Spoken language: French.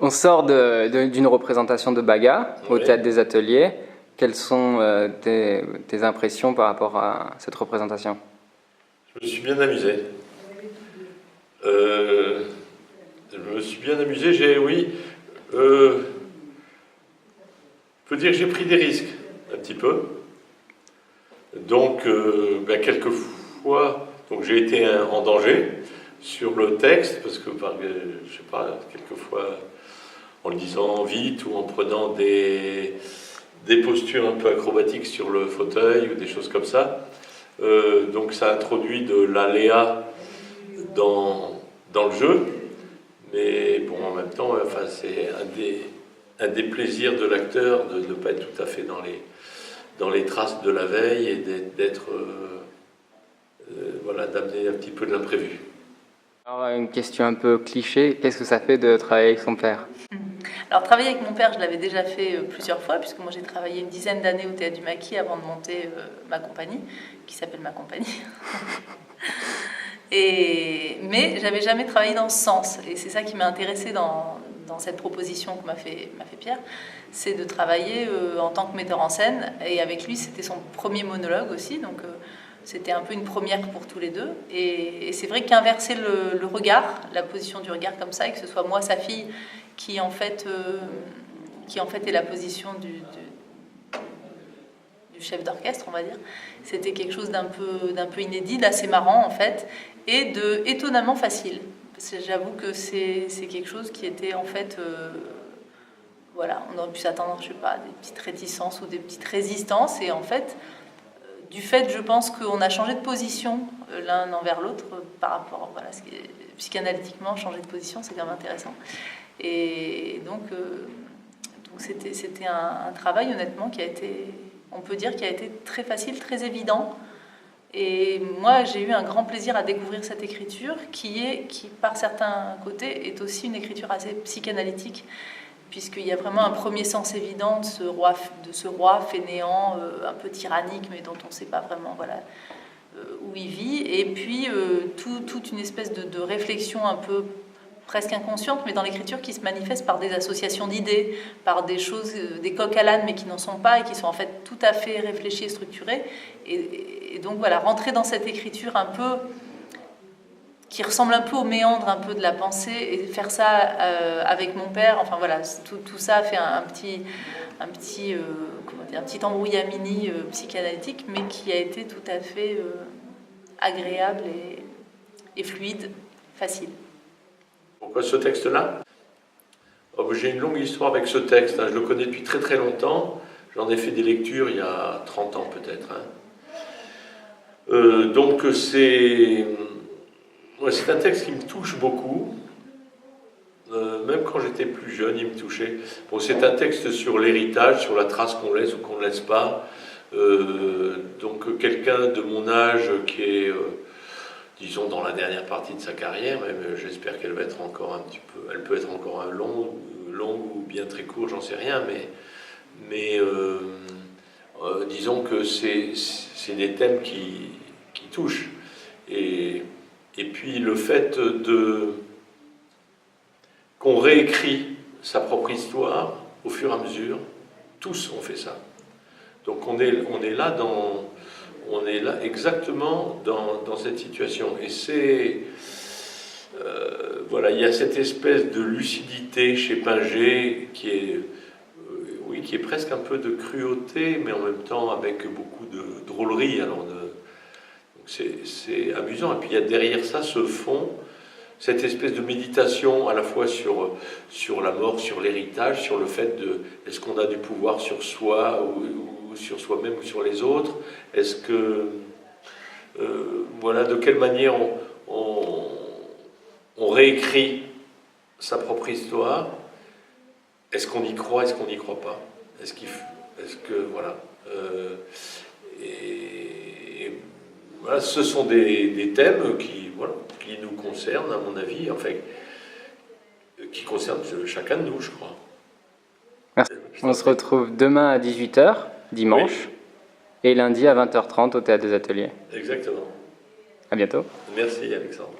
On sort d'une représentation de Baga au Théâtre des Ateliers. Quelles sont tes impressions par rapport à cette représentation? Je me suis bien amusé. Oui. Je peux dire que j'ai pris des risques, un petit peu. Donc, quelquefois, j'ai été en danger sur le texte, parce que, je sais pas, quelquefois, en le disant vite ou en prenant des postures un peu acrobatiques sur le fauteuil ou des choses comme ça. Donc ça introduit de l'aléa dans le jeu, mais bon, en même temps, c'est un des plaisirs de l'acteur de ne pas être tout à fait dans les traces de la veille et d'amener un petit peu de l'imprévu. Alors, une question un peu cliché, qu'est-ce que ça fait de travailler avec son père? Alors, travailler avec mon père, je l'avais déjà fait plusieurs fois, puisque moi j'ai travaillé une dizaine d'années au Théâtre du Maquis avant de monter ma compagnie, qui s'appelle Ma Compagnie. Mais j'avais jamais travaillé dans ce sens, et c'est ça qui m'a intéressée dans cette proposition que m'a fait Pierre, c'est de travailler en tant que metteur en scène, et avec lui c'était son premier monologue aussi, donc c'était un peu une première pour tous les deux, et c'est vrai qu'inverser le regard, la position du regard comme ça, et que ce soit moi, sa fille, qui en fait est la position du chef d'orchestre, on va dire. C'était quelque chose d'un peu inédit, d'assez marrant en fait, et étonnamment facile. J'avoue que c'est quelque chose qui était en fait... on aurait pu s'attendre, je sais pas, à des petites réticences ou des petites résistances, et en fait, du fait, je pense qu'on a changé de position l'un envers l'autre par rapport, ce qui est, psychanalytiquement, changer de position, c'est quand même intéressant. Et donc c'était un travail, honnêtement, qui a été, on peut dire, qui a été très facile, très évident. Et moi, j'ai eu un grand plaisir à découvrir cette écriture qui, par certains côtés, est aussi une écriture assez psychanalytique, puisqu'il y a vraiment un premier sens évident de ce roi fainéant, un peu tyrannique, mais dont on ne sait pas vraiment où il vit. Et puis, toute une espèce de réflexion un peu presque inconsciente, mais dans l'écriture qui se manifeste par des associations d'idées, par des choses, des coques à l'âne, mais qui n'en sont pas, et qui sont en fait tout à fait réfléchies et structurées. Et donc voilà, rentrer dans cette écriture un peu qui ressemble un peu au méandre un peu de la pensée, et faire ça avec mon père, enfin voilà, tout ça fait un petit embrouillamini psychanalytique, mais qui a été tout à fait agréable et fluide, facile. Pourquoi ce texte-là? J'ai une longue histoire avec ce texte, je le connais depuis très très longtemps, j'en ai fait des lectures il y a 30 ans peut-être. Donc c'est un texte qui me touche beaucoup, même quand j'étais plus jeune, il me touchait. Bon, c'est un texte sur l'héritage, sur la trace qu'on laisse ou qu'on ne laisse pas. Donc quelqu'un de mon âge qui est, disons, dans la dernière partie de sa carrière, même j'espère qu'elle va être encore un petit peu, elle peut être encore longue ou bien très courte, j'en sais rien, mais disons que c'est des thèmes qui touchent. Et puis le fait qu'on réécrit sa propre histoire au fur et à mesure, tous ont fait ça. Donc on est là exactement dans cette situation. Et c'est il y a cette espèce de lucidité chez Pinget qui est presque un peu de cruauté, mais en même temps avec beaucoup de drôlerie. C'est amusant. Et puis il y a derrière ça ce fond, cette espèce de méditation à la fois sur la mort, sur l'héritage, sur le fait de est-ce qu'on a du pouvoir sur soi ou sur soi-même ou sur les autres, est-ce que de quelle manière on réécrit sa propre histoire, est-ce qu'on y croit, est-ce qu'on n'y croit pas, ce sont des thèmes qui nous concernent, à mon avis, enfin, qui concernent chacun de nous, je crois. Merci. On se retrouve demain à 18h, dimanche, et lundi à 20h30 au Théâtre des Ateliers. Exactement. À bientôt. Merci, Alexandre.